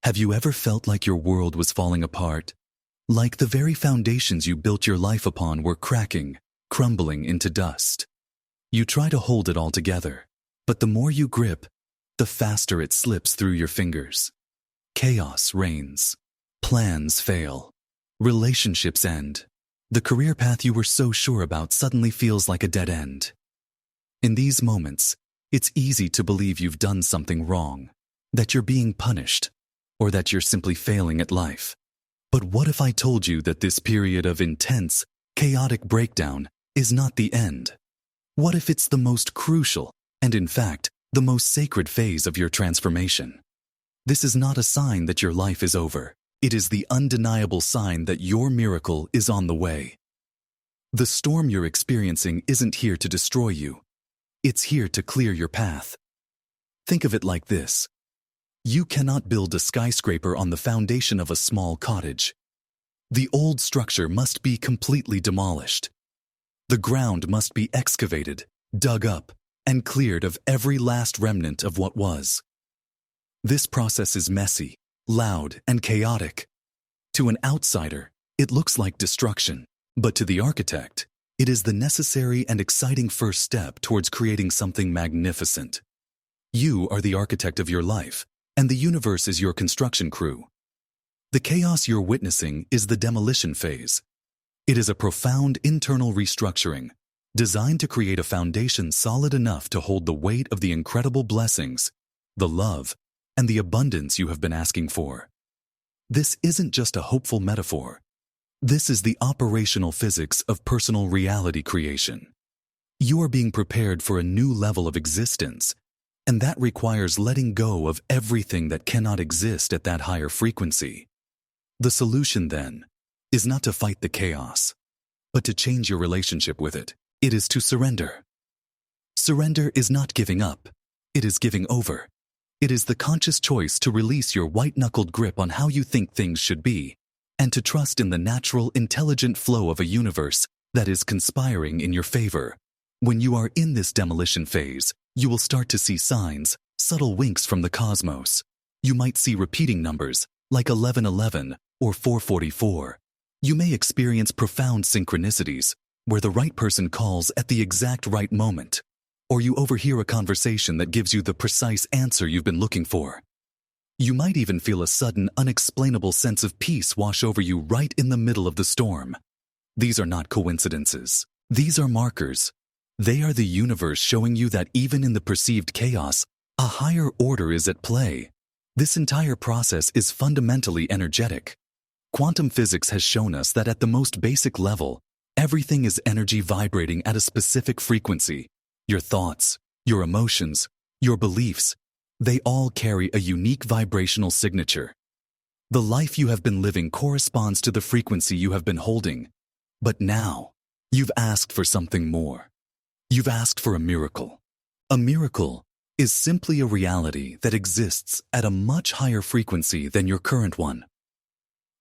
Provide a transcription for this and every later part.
Have you ever felt like your world was falling apart? Like the very foundations you built your life upon were cracking, crumbling into dust. You try to hold it all together, but the more you grip, the faster it slips through your fingers. Chaos reigns. Plans fail. Relationships end. The career path you were so sure about suddenly feels like a dead end. In these moments, it's easy to believe you've done something wrong, that you're being punished, or that you're simply failing at life. But what if I told you that this period of intense, chaotic breakdown is not the end? What if it's the most crucial, and in fact, the most sacred phase of your transformation? This is not a sign that your life is over. It is the undeniable sign that your miracle is on the way. The storm you're experiencing isn't here to destroy you. It's here to clear your path. Think of it like this. You cannot build a skyscraper on the foundation of a small cottage. The old structure must be completely demolished. The ground must be excavated, dug up, and cleared of every last remnant of what was. This process is messy, loud, and chaotic. To an outsider, it looks like destruction, but to the architect, it is the necessary and exciting first step towards creating something magnificent. You are the architect of your life, and the universe is your construction crew. The chaos you're witnessing is the demolition phase. It is a profound internal restructuring, designed to create a foundation solid enough to hold the weight of the incredible blessings, the love, and the abundance you have been asking for. This isn't just a hopeful metaphor. This is the operational physics of personal reality creation. You are being prepared for a new level of existence, and that requires letting go of everything that cannot exist at that higher frequency. The solution, then, is not to fight the chaos, but to change your relationship with it. It is to surrender. Surrender is not giving up. It is giving over. It is the conscious choice to release your white-knuckled grip on how you think things should be, and to trust in the natural, intelligent flow of a universe that is conspiring in your favor. When you are in this demolition phase, you will start to see signs, subtle winks from the cosmos. You might see repeating numbers, like 1111 or 444. You may experience profound synchronicities, where the right person calls at the exact right moment, or you overhear a conversation that gives you the precise answer you've been looking for. You might even feel a sudden, unexplainable sense of peace wash over you right in the middle of the storm. These are not coincidences. These are markers. They are the universe showing you that even in the perceived chaos, a higher order is at play. This entire process is fundamentally energetic. Quantum physics has shown us that at the most basic level, everything is energy vibrating at a specific frequency. Your thoughts, your emotions, your beliefs, they all carry a unique vibrational signature. The life you have been living corresponds to the frequency you have been holding. But now, you've asked for something more. You've asked for a miracle. A miracle is simply a reality that exists at a much higher frequency than your current one.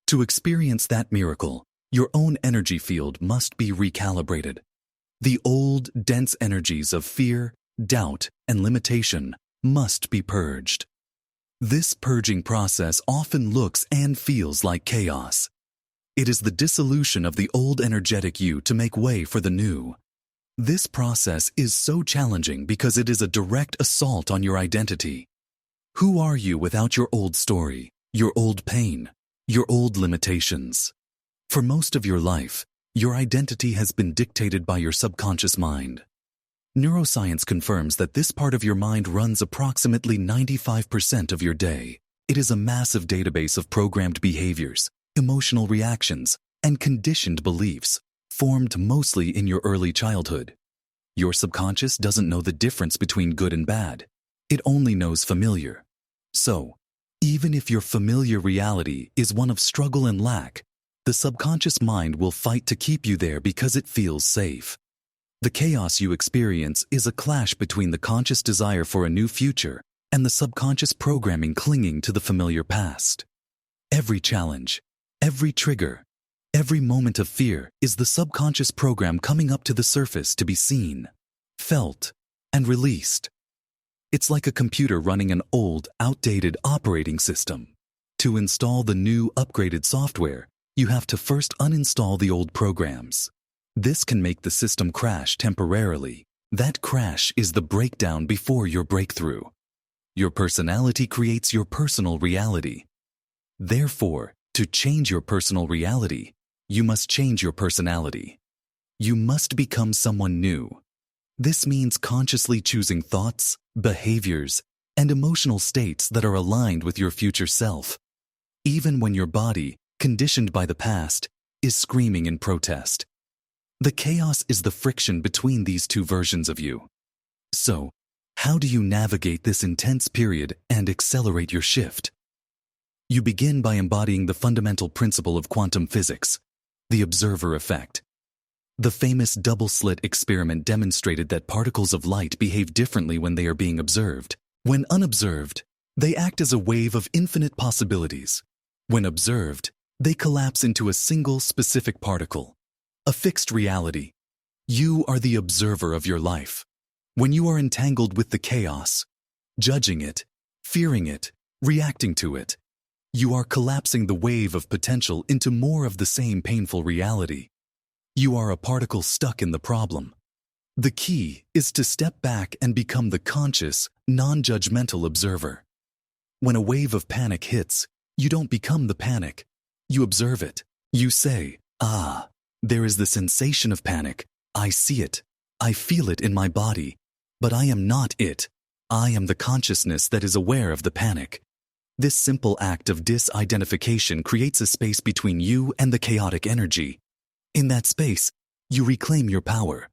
To experience that miracle, your own energy field must be recalibrated. The old, dense energies of fear, doubt, and limitation must be purged. This purging process often looks and feels like chaos. It is the dissolution of the old energetic you to make way for the new. This process is so challenging because it is a direct assault on your identity. Who are you without your old story, your old pain, your old limitations? For most of your life, your identity has been dictated by your subconscious mind. Neuroscience confirms that this part of your mind runs approximately 95% of your day. It is a massive database of programmed behaviors, emotional reactions, and conditioned beliefs, formed mostly in your early childhood. Your subconscious doesn't know the difference between good and bad. It only knows familiar. So, even if your familiar reality is one of struggle and lack, the subconscious mind will fight to keep you there because it feels safe. The chaos you experience is a clash between the conscious desire for a new future and the subconscious programming clinging to the familiar past. Every challenge, every trigger, every moment of fear is the subconscious program coming up to the surface to be seen, felt, and released. It's like a computer running an old, outdated operating system. To install the new upgraded software, you have to first uninstall the old programs. This can make the system crash temporarily. That crash is the breakdown before your breakthrough. Your personality creates your personal reality. Therefore, to change your personal reality, you must change your personality. You must become someone new. This means consciously choosing thoughts, behaviors, and emotional states that are aligned with your future self, even when your body, conditioned by the past, is screaming in protest. The chaos is the friction between these two versions of you. So, how do you navigate this intense period and accelerate your shift? You begin by embodying the fundamental principle of quantum physics, the observer effect. The famous double-slit experiment demonstrated that particles of light behave differently when they are being observed. When unobserved, they act as a wave of infinite possibilities. When observed, they collapse into a single specific particle, a fixed reality. You are the observer of your life. When you are entangled with the chaos, judging it, fearing it, reacting to it, you are collapsing the wave of potential into more of the same painful reality. You are a particle stuck in the problem. The key is to step back and become the conscious, non-judgmental observer. When a wave of panic hits, you don't become the panic. You observe it. You say, there is the sensation of panic. I see it. I feel it in my body. But I am not it. I am the consciousness that is aware of the panic. This simple act of disidentification creates a space between you and the chaotic energy. In that space, you reclaim your power.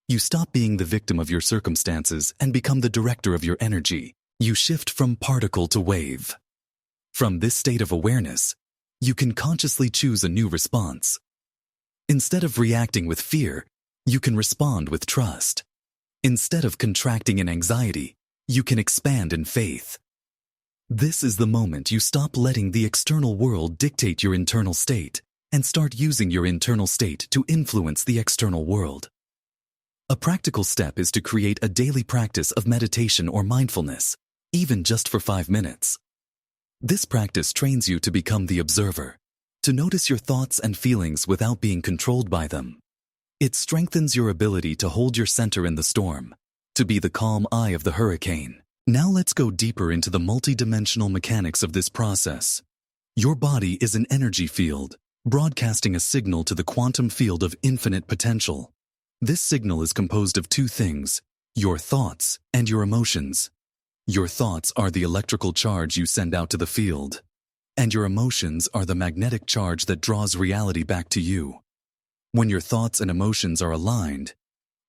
You stop being the victim of your circumstances and become the director of your energy. You shift from particle to wave. From this state of awareness, you can consciously choose a new response. Instead of reacting with fear, you can respond with trust. Instead of contracting in anxiety, you can expand in faith. This is the moment you stop letting the external world dictate your internal state and start using your internal state to influence the external world. A practical step is to create a daily practice of meditation or mindfulness, even just for 5 minutes. This practice trains you to become the observer, to notice your thoughts and feelings without being controlled by them. It strengthens your ability to hold your center in the storm, to be the calm eye of the hurricane. Now let's go deeper into the multidimensional mechanics of this process. Your body is an energy field, broadcasting a signal to the quantum field of infinite potential. This signal is composed of 2 things, your thoughts and your emotions. Your thoughts are the electrical charge you send out to the field, and your emotions are the magnetic charge that draws reality back to you. When your thoughts and emotions are aligned,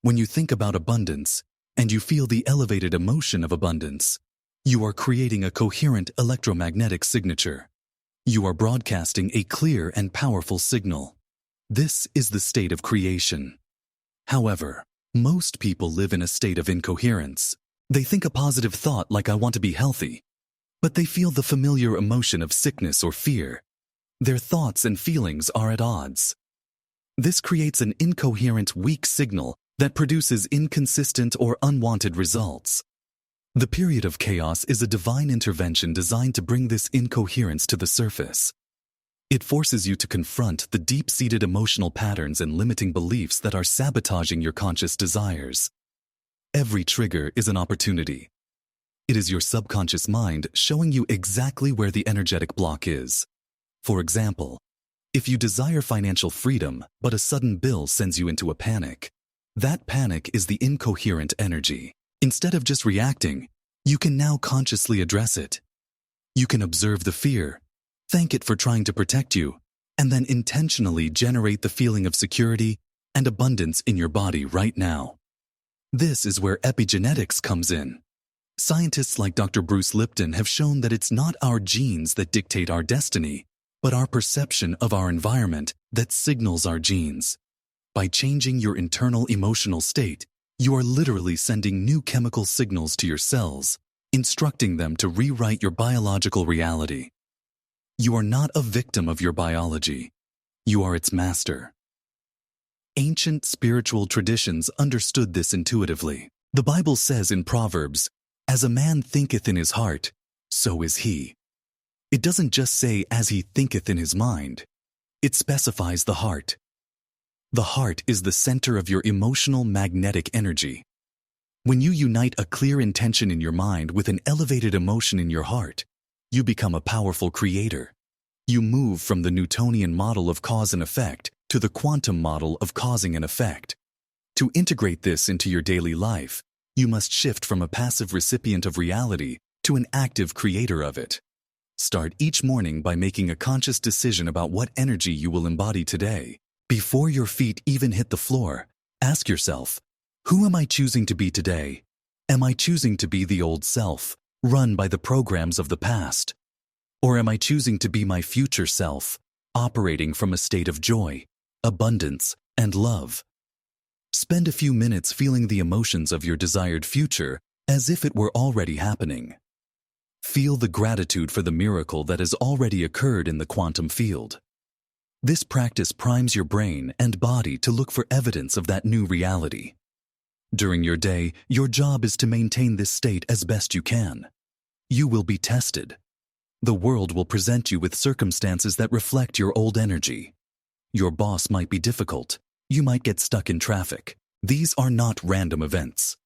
when you think about abundance and you feel the elevated emotion of abundance, you are creating a coherent electromagnetic signature. You are broadcasting a clear and powerful signal. This is the state of creation. However, most people live in a state of incoherence. They think a positive thought like I want to be healthy, but they feel the familiar emotion of sickness or fear. Their thoughts and feelings are at odds. This creates an incoherent, weak signal that produces inconsistent or unwanted results. The period of chaos is a divine intervention designed to bring this incoherence to the surface. It forces you to confront the deep-seated emotional patterns and limiting beliefs that are sabotaging your conscious desires. Every trigger is an opportunity. It is your subconscious mind showing you exactly where the energetic block is. For example, if you desire financial freedom, but a sudden bill sends you into a panic, that panic is the incoherent energy. Instead of just reacting, you can now consciously address it. You can observe the fear, thank it for trying to protect you, and then intentionally generate the feeling of security and abundance in your body right now. This is where epigenetics comes in. Scientists like Dr. Bruce Lipton have shown that it's not our genes that dictate our destiny, but our perception of our environment that signals our genes. By changing your internal emotional state, you are literally sending new chemical signals to your cells, instructing them to rewrite your biological reality. You are not a victim of your biology. You are its master. Ancient spiritual traditions understood this intuitively. The Bible says in Proverbs, "As a man thinketh in his heart, so is he." It doesn't just say, as he thinketh in his mind. It specifies the heart. The heart is the center of your emotional magnetic energy. When you unite a clear intention in your mind with an elevated emotion in your heart, you become a powerful creator. You move from the Newtonian model of cause and effect to the quantum model of causing and effect. To integrate this into your daily life, you must shift from a passive recipient of reality to an active creator of it. Start each morning by making a conscious decision about what energy you will embody today. Before your feet even hit the floor, ask yourself, who am I choosing to be today? Am I choosing to be the old self, run by the programs of the past? Or am I choosing to be my future self, operating from a state of joy, abundance, and love? Spend a few minutes feeling the emotions of your desired future as if it were already happening. Feel the gratitude for the miracle that has already occurred in the quantum field. This practice primes your brain and body to look for evidence of that new reality. During your day, your job is to maintain this state as best you can. You will be tested. The world will present you with circumstances that reflect your old energy. Your boss might be difficult. You might get stuck in traffic. These are not random events.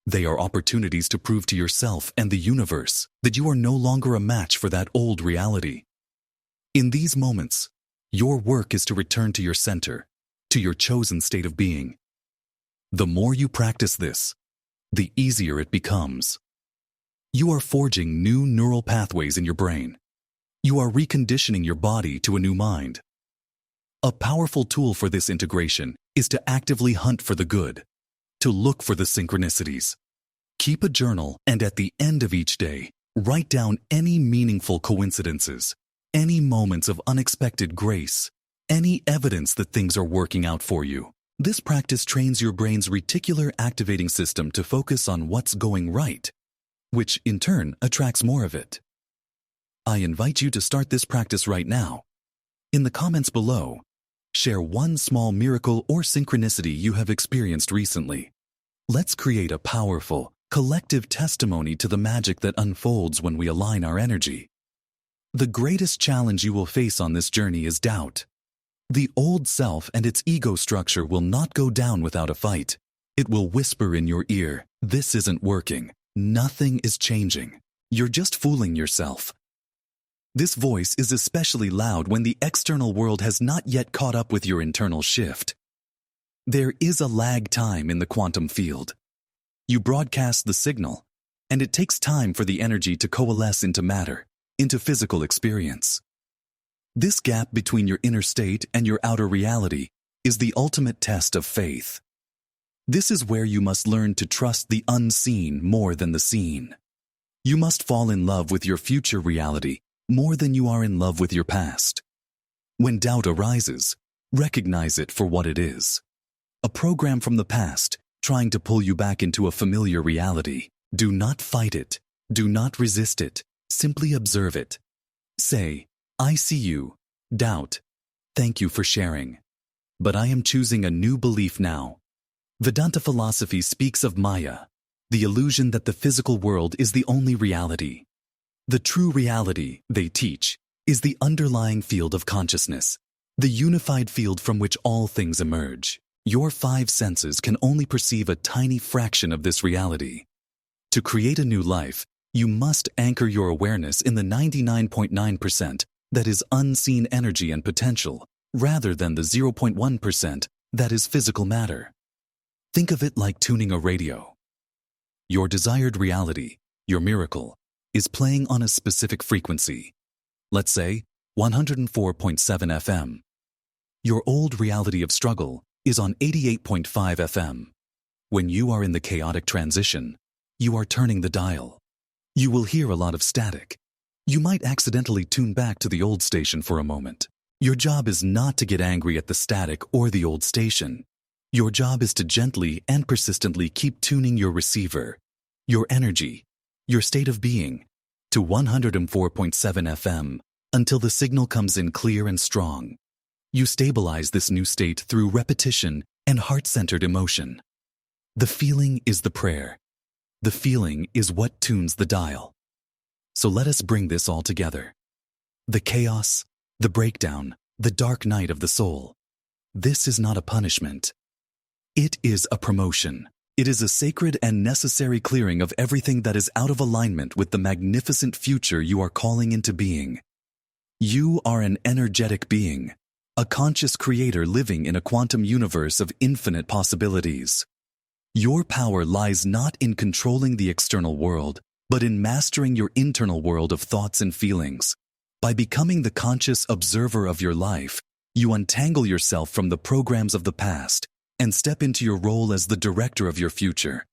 They are opportunities to prove to yourself and the universe that you are no longer a match for that old reality. In these moments, your work is to return to your center, to your chosen state of being. The more you practice this, the easier it becomes. You are forging new neural pathways in your brain. You are reconditioning your body to a new mind. A powerful tool for this integration is to actively hunt for the good, to look for the synchronicities. Keep a journal, and at the end of each day, write down any meaningful coincidences, any moments of unexpected grace, any evidence that things are working out for you. This practice trains your brain's reticular activating system to focus on what's going right, which in turn attracts more of it. I invite you to start this practice right now. In the comments below, share one small miracle or synchronicity you have experienced recently. Let's create a powerful, collective testimony to the magic that unfolds when we align our energy. The greatest challenge you will face on this journey is doubt. The old self and its ego structure will not go down without a fight. It will whisper in your ear, "This isn't working. Nothing is changing. You're just fooling yourself." This voice is especially loud when the external world has not yet caught up with your internal shift. There is a lag time in the quantum field. You broadcast the signal, and it takes time for the energy to coalesce into matter, into physical experience. This gap between your inner state and your outer reality is the ultimate test of faith. This is where you must learn to trust the unseen more than the seen. You must fall in love with your future reality more than you are in love with your past. When doubt arises, recognize it for what it is. A program from the past trying to pull you back into a familiar reality. Do not fight it. Do not resist it. Simply observe it. Say, "I see you, doubt. Thank you for sharing. But I am choosing a new belief now." Vedanta philosophy speaks of Maya, the illusion that the physical world is the only reality. The true reality, they teach, is the underlying field of consciousness, the unified field from which all things emerge. Your five senses can only perceive a tiny fraction of this reality. To create a new life, you must anchor your awareness in the 99.9% that is unseen energy and potential, rather than the 0.1% that is physical matter. Think of it like tuning a radio. Your desired reality, your miracle, is playing on a specific frequency. Let's say 104.7 FM. Your old reality of struggle is on 88.5 FM. When you are in the chaotic transition, you are turning the dial. You will hear a lot of static. You might accidentally tune back to the old station for a moment. Your job is not to get angry at the static or the old station. Your job is to gently and persistently keep tuning your receiver, your energy, your state of being, to 104.7 FM until the signal comes in clear and strong. You stabilize this new state through repetition and heart-centered emotion. The feeling is the prayer. The feeling is what tunes the dial. So let us bring this all together. The chaos, the breakdown, the dark night of the soul. This is not a punishment. It is a promotion. It is a sacred and necessary clearing of everything that is out of alignment with the magnificent future you are calling into being. You are an energetic being, a conscious creator living in a quantum universe of infinite possibilities. Your power lies not in controlling the external world, but in mastering your internal world of thoughts and feelings. By becoming the conscious observer of your life, you untangle yourself from the programs of the past and step into your role as the director of your future.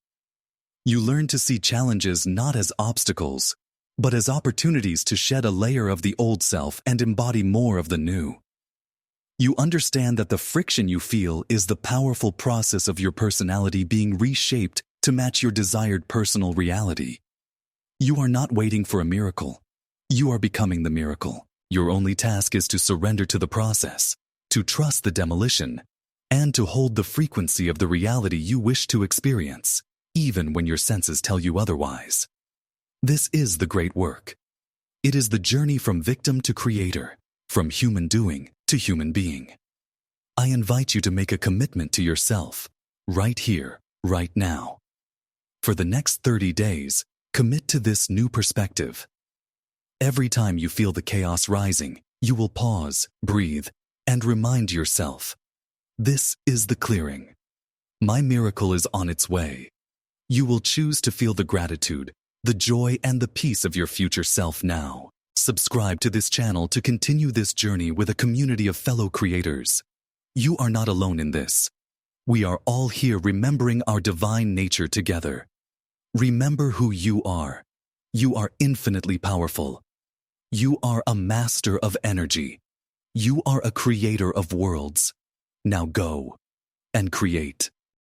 You learn to see challenges not as obstacles, but as opportunities to shed a layer of the old self and embody more of the new. You understand that the friction you feel is the powerful process of your personality being reshaped to match your desired personal reality. You are not waiting for a miracle. You are becoming the miracle. Your only task is to surrender to the process, to trust the demolition, and to hold the frequency of the reality you wish to experience, even when your senses tell you otherwise. This is the great work. It is the journey from victim to creator, from human doing to human being. I invite you to make a commitment to yourself, right here, right now. For the next 30 days, commit to this new perspective. Every time you feel the chaos rising, you will pause, breathe, and remind yourself, this is the clearing. My miracle is on its way. You will choose to feel the gratitude, the joy, and the peace of your future self now. Subscribe to this channel to continue this journey with a community of fellow creators. You are not alone in this. We are all here remembering our divine nature together. Remember who you are. You are infinitely powerful. You are a master of energy. You are a creator of worlds. Now go and create.